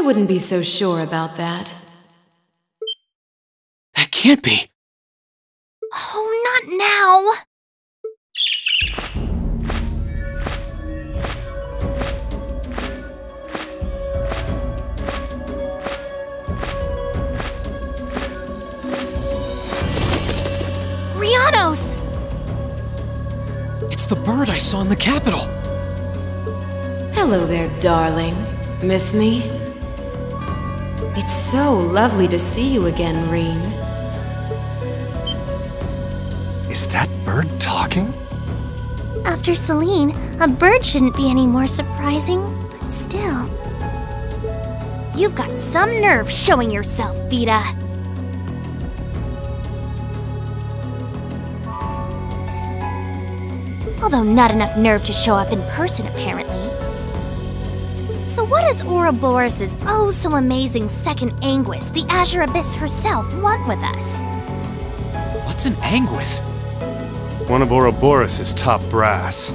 wouldn't be so sure about that. That can't be. Oh, not now! Rianos! It's the bird I saw in the capital. Hello there, darling. Miss me? It's so lovely to see you again, Reen. Is that bird talking? After Celine, a bird shouldn't be any more surprising, but still. You've got some nerve showing yourself, Vita. Although not enough nerve to show up in person, apparently. So what does Ouroboros' oh-so-amazing second Anguis, the Azure Abyss herself, want with us? What's an Anguis? One of Ouroboros' top brass.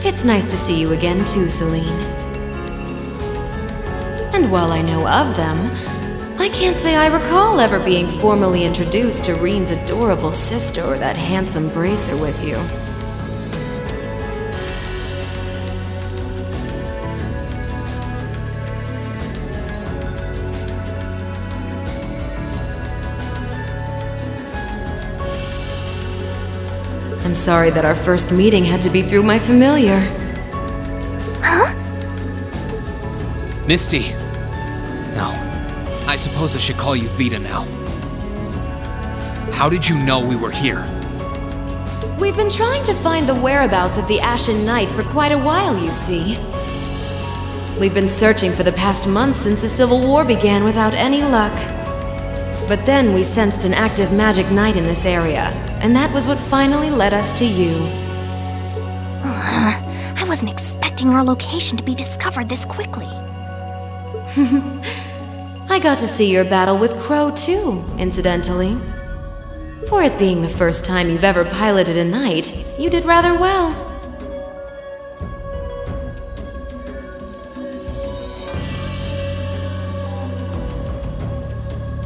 It's nice to see you again too, Celine. And while I know of them, I can't say I recall ever being formally introduced to Reen's adorable sister or that handsome bracer with you. I'm sorry that our first meeting had to be through my familiar. Huh? Misty. No. I suppose I should call you Vita now. How did you know we were here? We've been trying to find the whereabouts of the Ashen Knight for quite a while, you see. We've been searching for the past month since the Civil War began without any luck. But then we sensed an active magic knight in this area, and that was what finally led us to you. I wasn't expecting our location to be discovered this quickly. I got to see your battle with Crow too, incidentally. For it being the first time you've ever piloted a knight, you did rather well.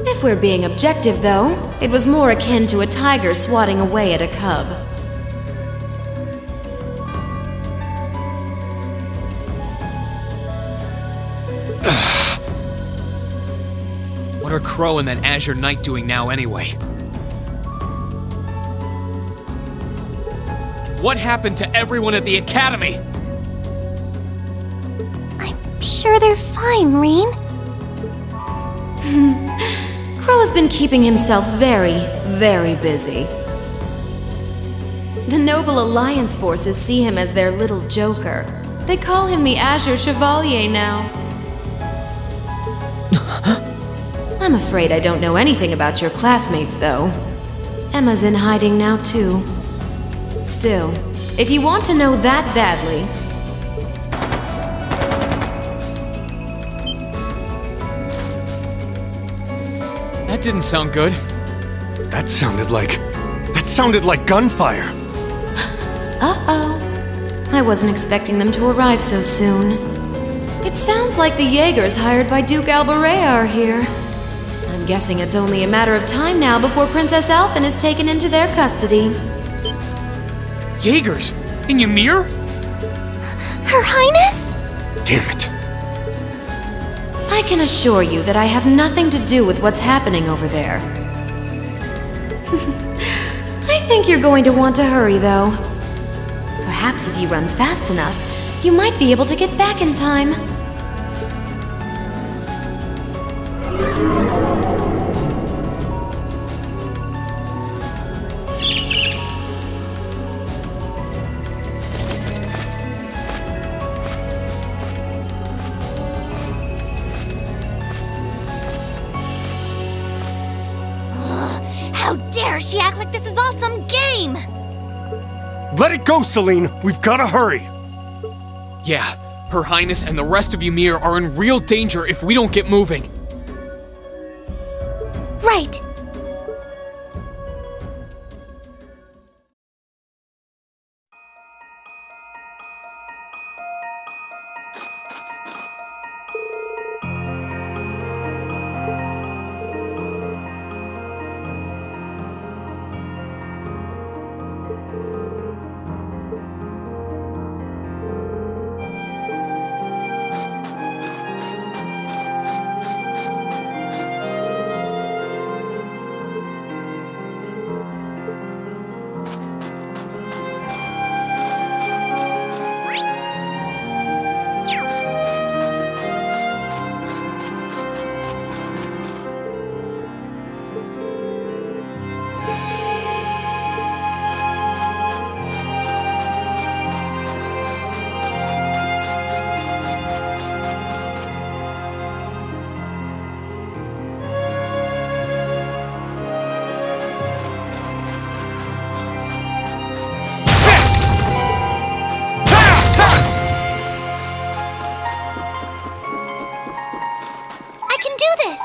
If we're being objective, though, it was more akin to a tiger swatting away at a cub. What are Crow and that Azure Knight doing now anyway? What happened to everyone at the Academy? I'm sure they're fine, Reen. Crow has been keeping himself very, very busy. The Noble Alliance forces see him as their little joker. They call him the Azure Chevalier now. I'm afraid I don't know anything about your classmates, though. Emma's in hiding now, too. Still, if you want to know that badly... That didn't sound good. That sounded like gunfire. Uh-oh. I wasn't expecting them to arrive so soon. It sounds like the Jaegers hired by Duke Albarea are here. I'm guessing it's only a matter of time now before Princess Alphen is taken into their custody. Jaegers? In Ymir? Her Highness? Damn it. I can assure you that I have nothing to do with what's happening over there. I think you're going to want to hurry, though. Perhaps if you run fast enough, you might be able to get back in time. How dare she act like this is all some game! Let it go, Celine! We've gotta hurry! Yeah, Her Highness and the rest of Ymir are in real danger if we don't get moving. Right.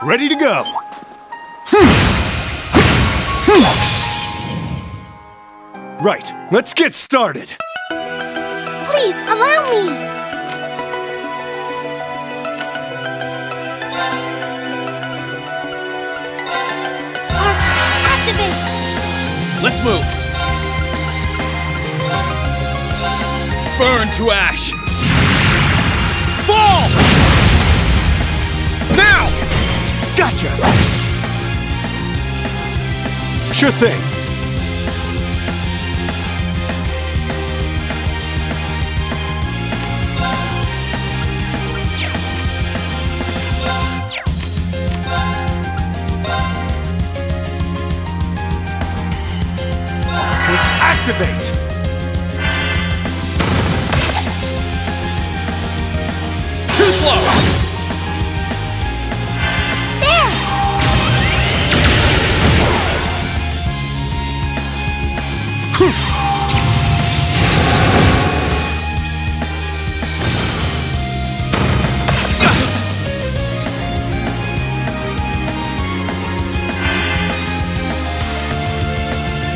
Ready to go! Right, let's get started! Please, allow me! Arc, activate! Let's move! Burn to ash! Fall! Now! Gotcha! Sure thing. Activate! Too slow!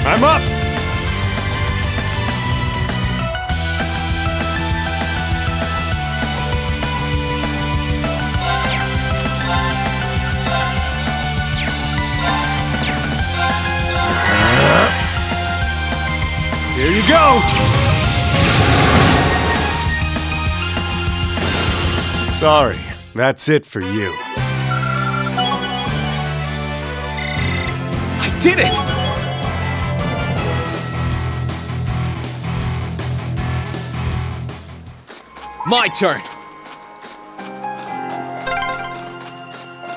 I'm up! Here you go! Sorry, that's it for you. I did it! My turn!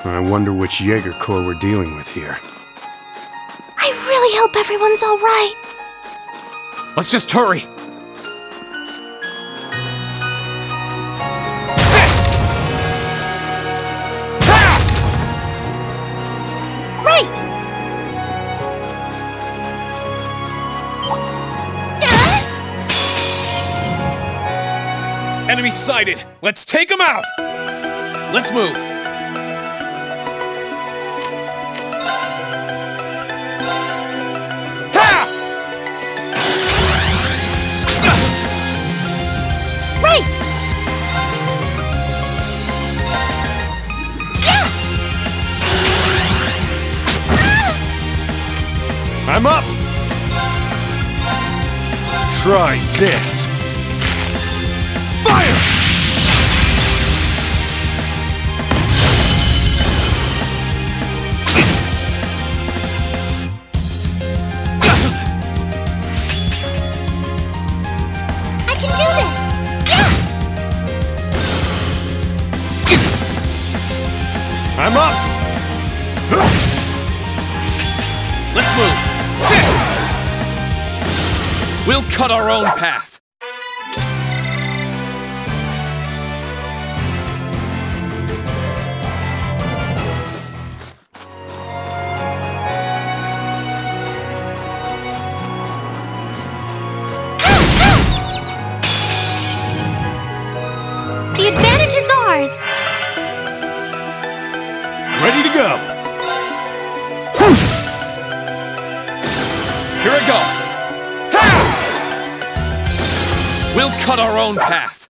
I wonder which Jaeger Corps we're dealing with here. I really hope everyone's alright. Let's just hurry! Right! Enemy sighted! Let's take them out! Let's move! Right! I'm up! Try this! Fire! I can do this! I'm up! Let's move! We'll cut our own path! cut our own path.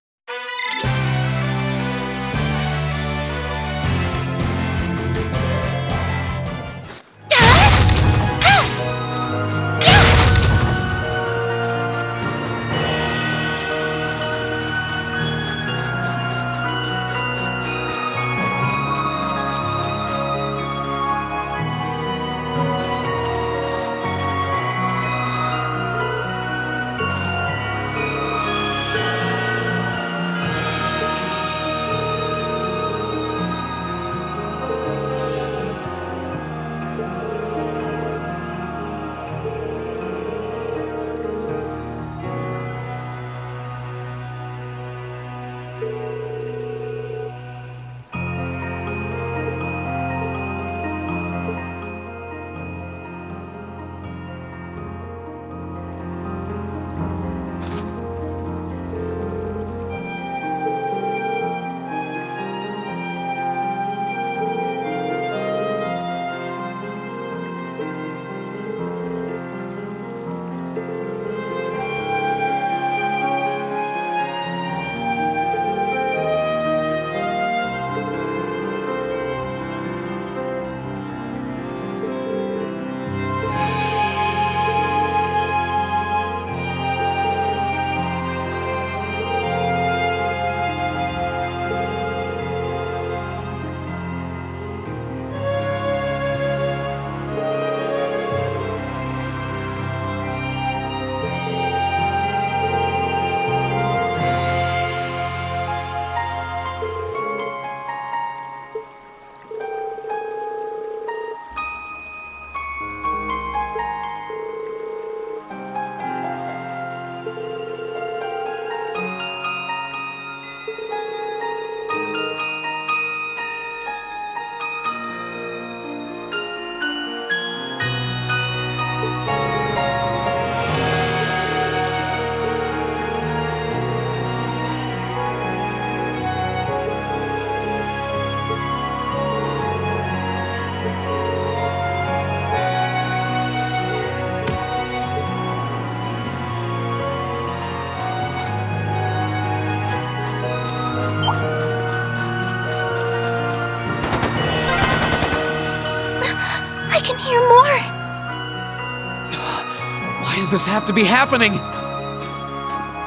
Why does this have to be happening?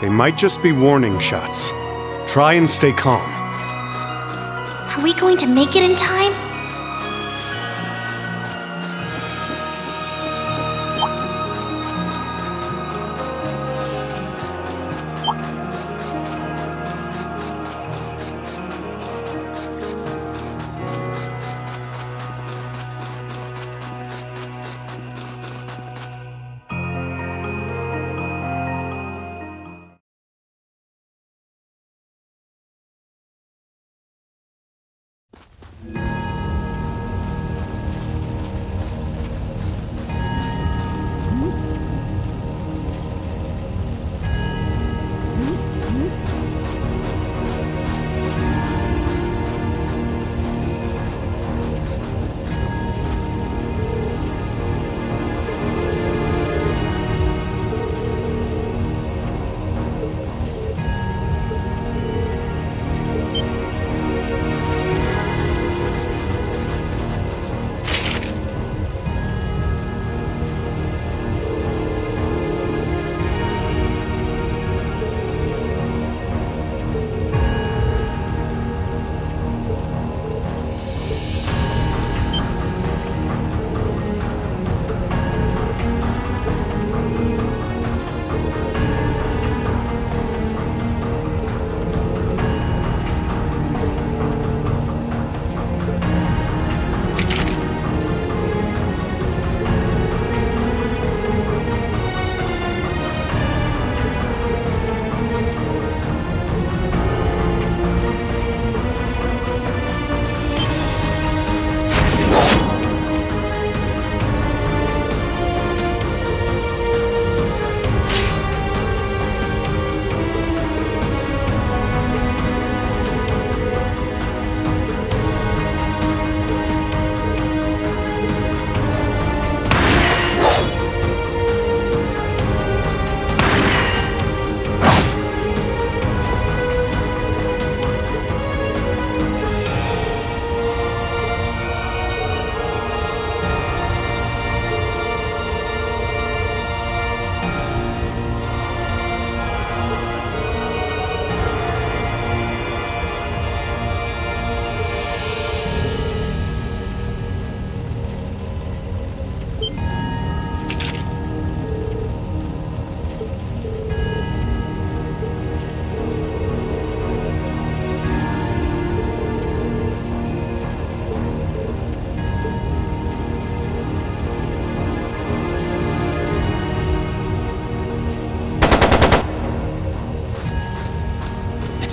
They might just be warning shots. Try and stay calm. Are we going to make it in time?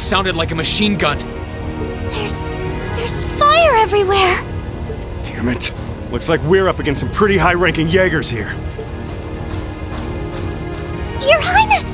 sounded like a machine gun. There's fire everywhere! Damn it. Looks like we're up against some pretty high-ranking Jaegers here. Your Highness!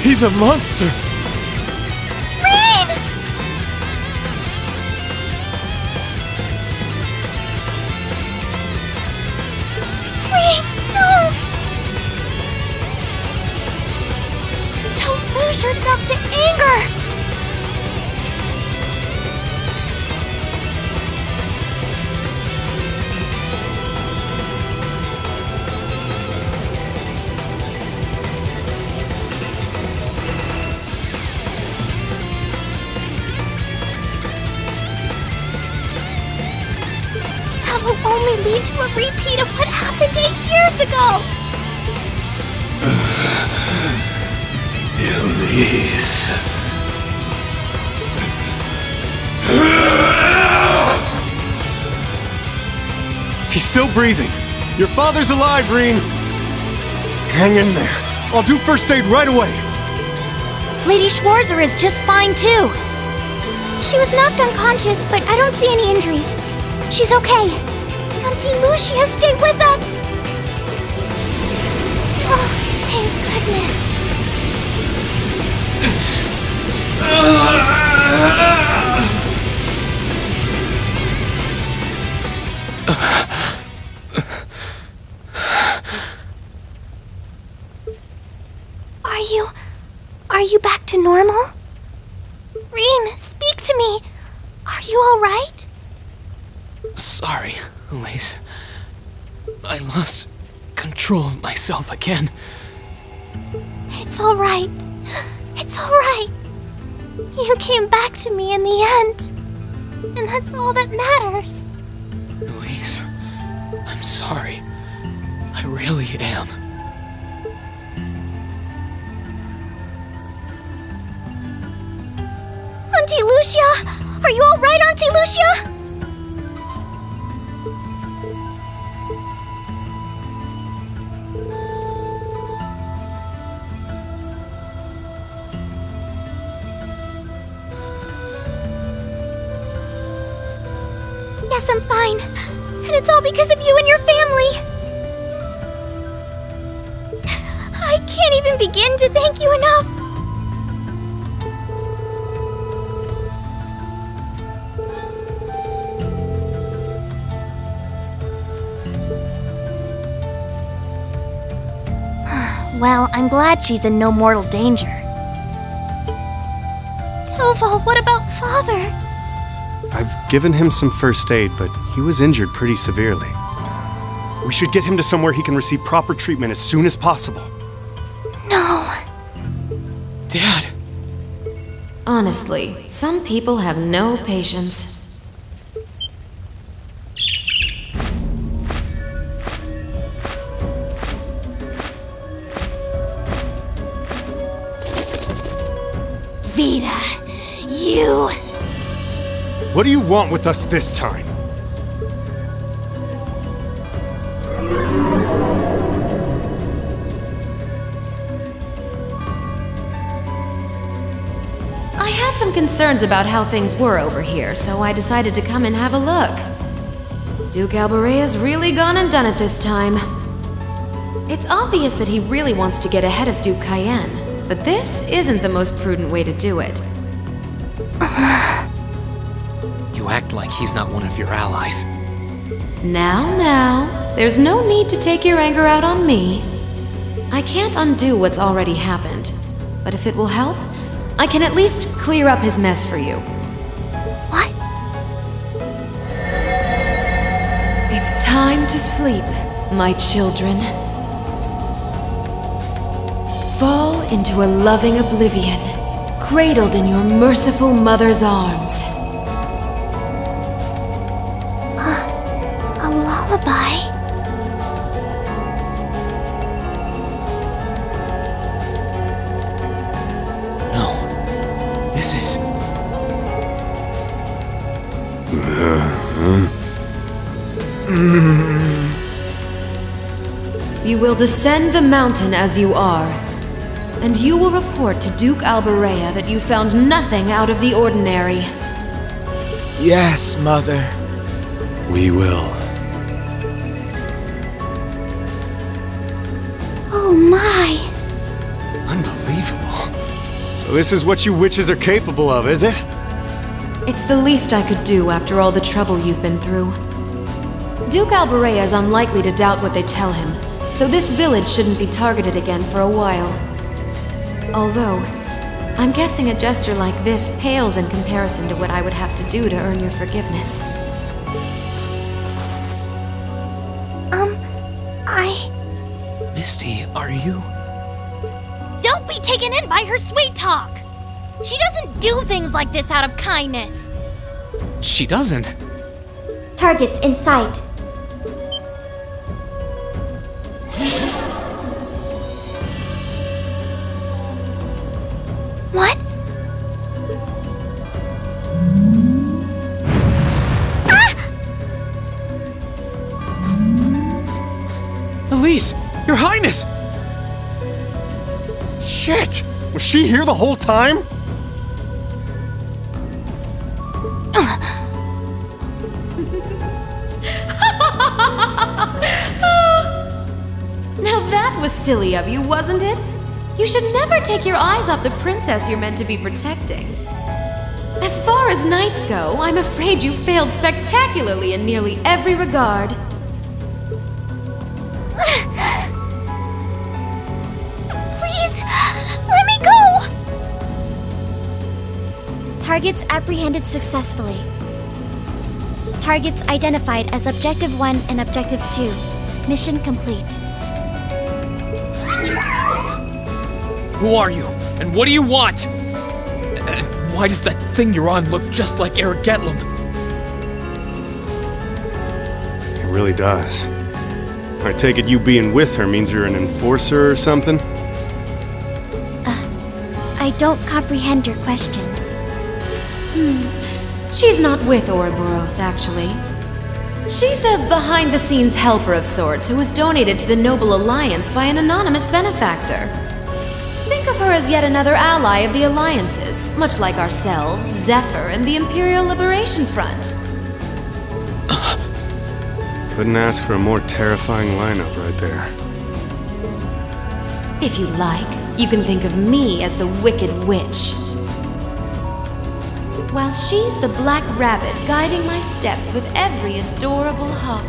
He's a monster! Rain! Rain, don't lose yourself to anger! Will only lead to a repeat of what happened 8 years ago! Elise... He's still breathing. Your father's alive, Reen. Hang in there. I'll do first aid right away. Lady Schwarzer is just fine too. She was knocked unconscious, but I don't see any injuries. She's okay. Auntie Lucia, stay with us! Oh, thank goodness. Are you back to normal? Reen, speak to me. Are you alright? Sorry, Elise. I lost control of myself again. It's alright. It's alright. You came back to me in the end. And that's all that matters. Elise, I'm sorry. I really am. Auntie Lucia! Are you alright, Auntie Lucia? Yes, I'm fine. And it's all because of you and your family. I can't even begin to thank you enough. Well, I'm glad she's in no mortal danger. Toval, what about Father? I've given him some first aid, but he was injured pretty severely. We should get him to somewhere he can receive proper treatment as soon as possible. No. Dad! Honestly, some people have no patience. You! What do you want with us this time? I had some concerns about how things were over here, so I decided to come and have a look. Duke Albarea's really gone and done it this time. It's obvious that he really wants to get ahead of Duke Cayenne, but this isn't the most prudent way to do it. You act like he's not one of your allies. Now, there's no need to take your anger out on me. I can't undo what's already happened, but if it will help, I can at least clear up his mess for you. What? It's time to sleep, my children. Fall into a loving oblivion, cradled in your merciful mother's arms. A lullaby? No. This is... You will descend the mountain as you are, and you will report to Duke Albarea that you found nothing out of the ordinary. Yes, Mother. We will. Oh my! Unbelievable. So this is what you witches are capable of, is it? It's the least I could do after all the trouble you've been through. Duke Albarea is unlikely to doubt what they tell him, so this village shouldn't be targeted again for a while. Although, I'm guessing a gesture like this pales in comparison to what I would have to do to earn your forgiveness. Misty, are you... Don't be taken in by her sweet talk! She doesn't do things like this out of kindness. She doesn't. Targets in sight. What? Elise! Your Highness! Shit! Was she here the whole time? Now that was silly of you, wasn't it? You should never take your eyes off the princess you're meant to be protecting. As far as knights go, I'm afraid you failed spectacularly in nearly every regard. Please, let me go! Targets apprehended successfully. Targets identified as Objective 1 and Objective 2. Mission complete. Who are you? And what do you want? And why does that thing you're on look just like Eric Getlum? It really does. I take it you being with her means you're an enforcer or something? I don't comprehend your question. She's not with Ouroboros, actually. She's a behind-the-scenes helper of sorts who was donated to the Noble Alliance by an anonymous benefactor. Think of her as yet another ally of the Alliances, much like ourselves, Zephyr, and the Imperial Liberation Front. Couldn't ask for a more terrifying lineup right there. If you like, you can think of me as the Wicked Witch. While she's the Black Rabbit guiding my steps with every adorable hop.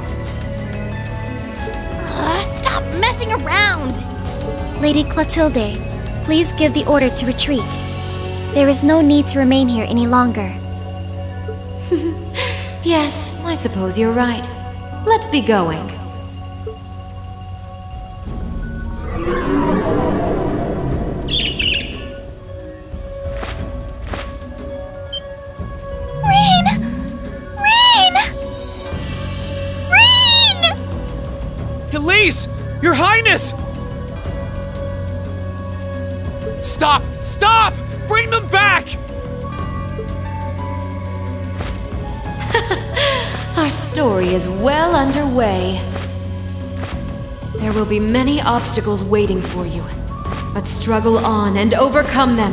Stop messing around! Lady Clotilde, please give the order to retreat. There is no need to remain here any longer. Yes, I suppose you're right. Let's be going. Elise! Your Highness! Stop! Stop! Bring them back! Our story is well underway. There will be many obstacles waiting for you, but struggle on and overcome them.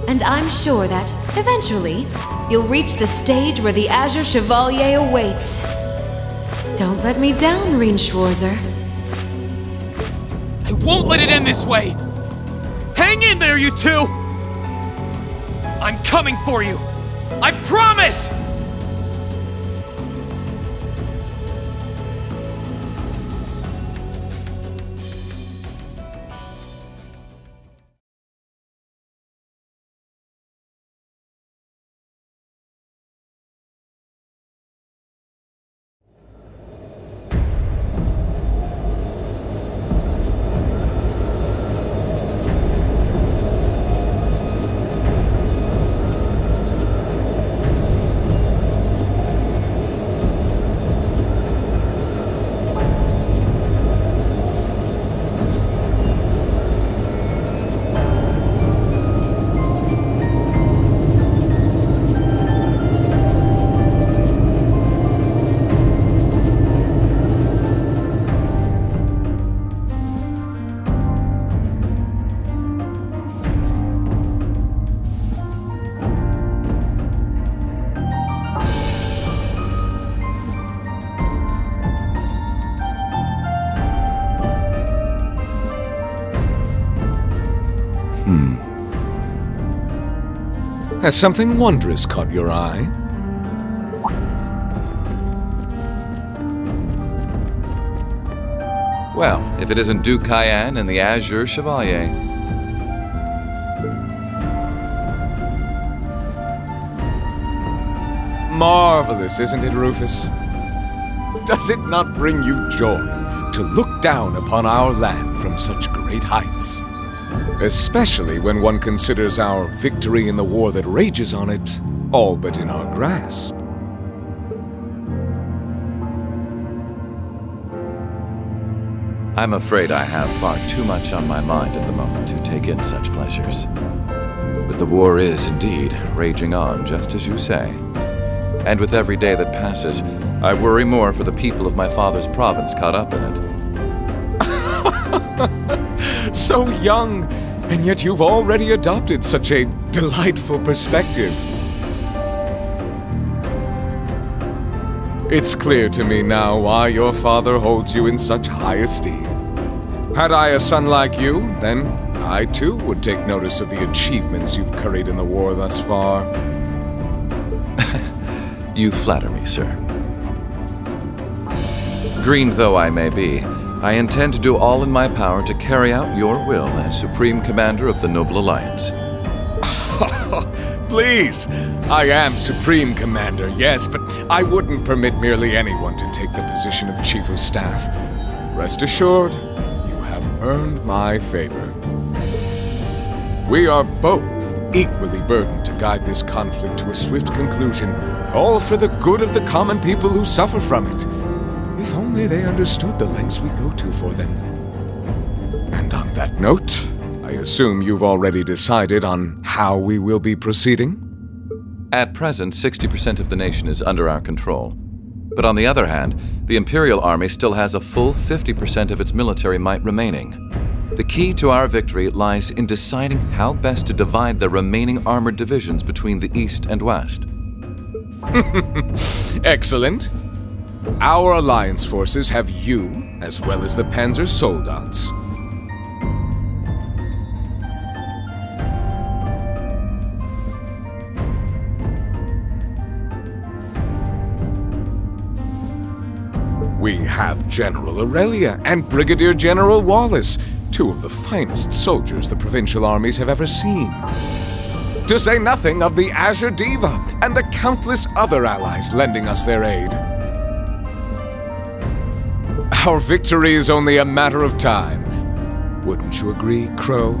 And I'm sure that, eventually, you'll reach the stage where the Azure Chevalier awaits. Don't let me down, Schwarzer. I won't let it end this way! Hang in there, you two! I'm coming for you! I promise! Has something wondrous caught your eye? Well, if it isn't Duke Cayenne and the Azure Chevalier. Marvelous, isn't it, Rufus? Does it not bring you joy to look down upon our land from such great heights? Especially when one considers our victory in the war that rages on it all but in our grasp. I'm afraid I have far too much on my mind at the moment to take in such pleasures. But the war is indeed raging on, just as you say. And with every day that passes, I worry more for the people of my father's province caught up in it. So young, and yet you've already adopted such a delightful perspective. It's clear to me now why your father holds you in such high esteem. Had I a son like you, then I too would take notice of the achievements you've curried in the war thus far. You flatter me, sir. Green though I may be, I intend to do all in my power to carry out your will as Supreme Commander of the Noble Alliance. Please! I am Supreme Commander, yes, but I wouldn't permit merely anyone to take the position of Chief of Staff. Rest assured, you have earned my favor. We are both equally burdened to guide this conflict to a swift conclusion, all for the good of the common people who suffer from it. If only they understood the lengths we go to for them. And on that note, I assume you've already decided on how we will be proceeding? At present, 60% of the nation is under our control. But on the other hand, the Imperial Army still has a full 50% of its military might remaining. The key to our victory lies in deciding how best to divide the remaining armored divisions between the East and West. Excellent. Our Alliance forces have you, as well as the Panzer Soldats. We have General Aurelia and Brigadier General Wallace, two of the finest soldiers the provincial armies have ever seen. To say nothing of the Azure Diva and the countless other allies lending us their aid. Our victory is only a matter of time. Wouldn't you agree, Crow?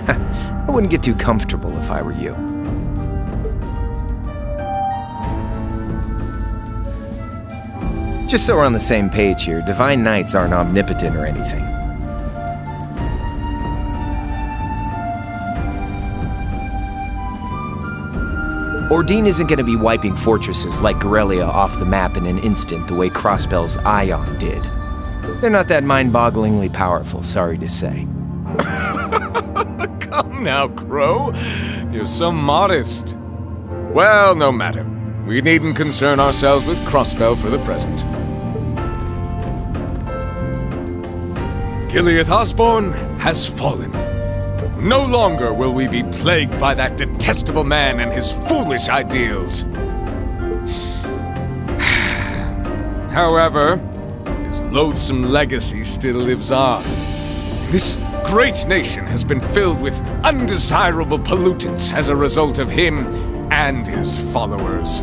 I wouldn't get too comfortable if I were you. Just so we're on the same page here, Divine Knights aren't omnipotent or anything. Ordine isn't going to be wiping fortresses like Corellia off the map in an instant the way Crossbell's Ion did. They're not that mind-bogglingly powerful, sorry to say. Come now, Crow. You're so modest. Well, no matter. We needn't concern ourselves with Crossbell for the present. Gilead Osborne has fallen. No longer will we be plagued by that detestable man and his foolish ideals. However, his loathsome legacy still lives on. This great nation has been filled with undesirable pollutants as a result of him and his followers.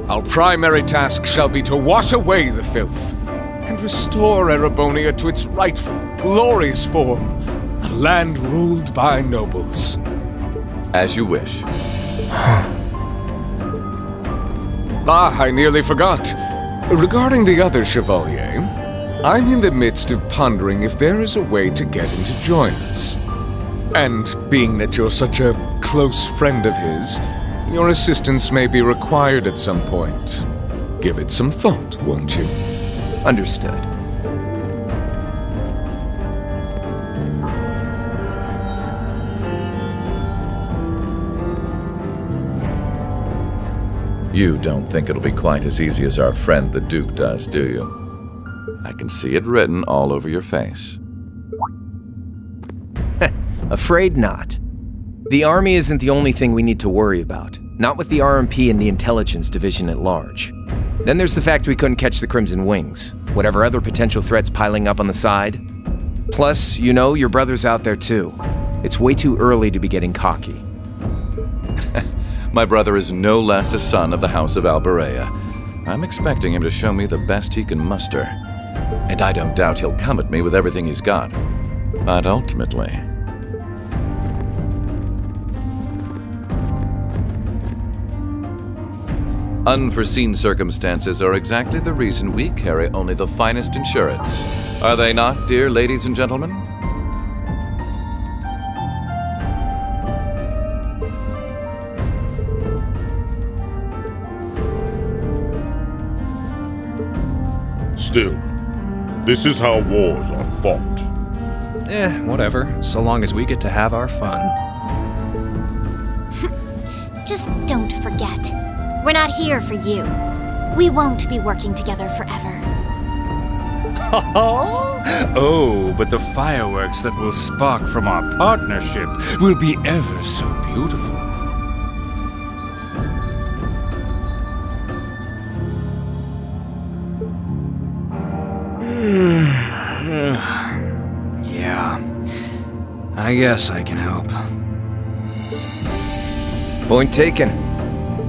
Our primary task shall be to wash away the filth and restore Erebonia to its rightful, glorious form, a land ruled by nobles. As you wish. I nearly forgot. Regarding the other Chevalier, I'm in the midst of pondering if there is a way to get him to join us. And being that you're such a close friend of his, your assistance may be required at some point. Give it some thought, won't you? Understood. You don't think it'll be quite as easy as our friend the Duke does, do you? I can see it written all over your face. Afraid not. The army isn't the only thing we need to worry about. Not with the RMP and the intelligence division at large. Then there's the fact we couldn't catch the Crimson Wings. Whatever other potential threats piling up on the side. Plus, you know, your brother's out there too. It's way too early to be getting cocky. My brother is no less a son of the House of Alberea. I'm expecting him to show me the best he can muster. And I don't doubt he'll come at me with everything he's got. But ultimately... unforeseen circumstances are exactly the reason we carry only the finest insurance. Are they not, dear ladies and gentlemen? Still, this is how wars are fought. Whatever, so long as we get to have our fun. Just don't forget. We're not here for you. We won't be working together forever. Oh, but the fireworks that will spark from our partnership will be ever so beautiful. Yeah, I guess I can help. Point taken.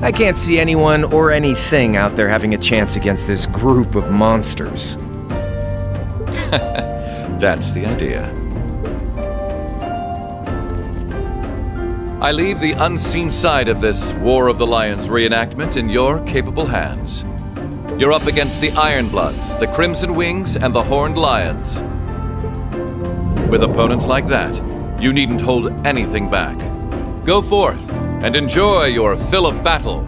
I can't see anyone or anything out there having a chance against this group of monsters. That's the idea. I leave the unseen side of this War of the Lions reenactment in your capable hands. You're up against the Ironbloods, the Crimson Wings, and the Horned Lions. With opponents like that, you needn't hold anything back. Go forth and enjoy your fill of battle.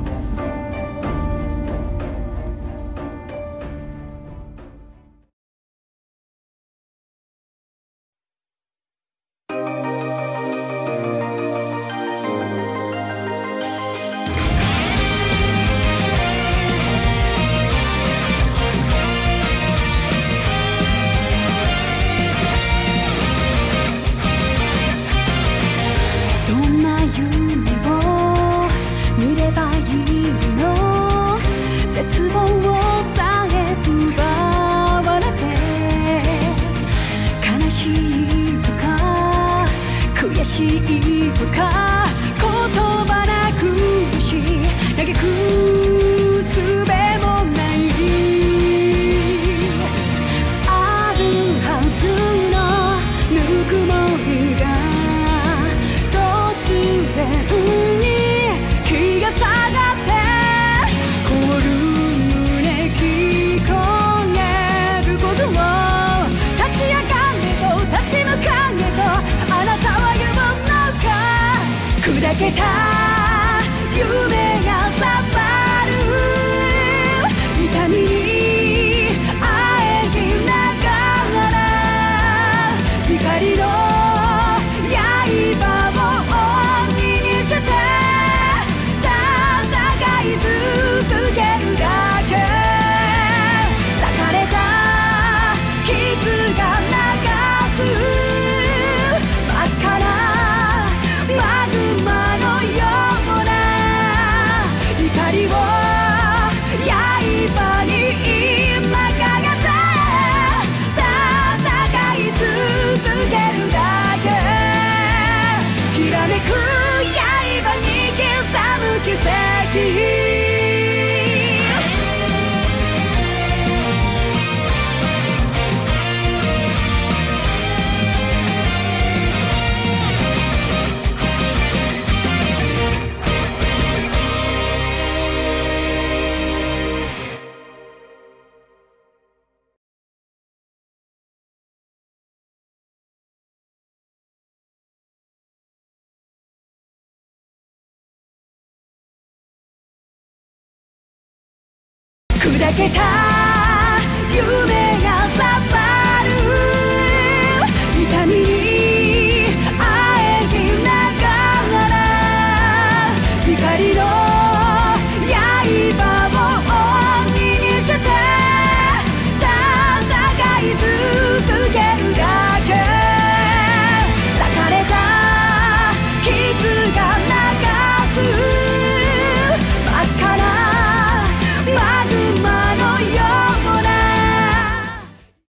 光の刃を鬼にして戦い続けるだけ。裂かれた傷が流す真っ赤なマグマのような光を刃に今かけて戦い続けるだけ。きらめく刃に刻む奇跡。砕けた夢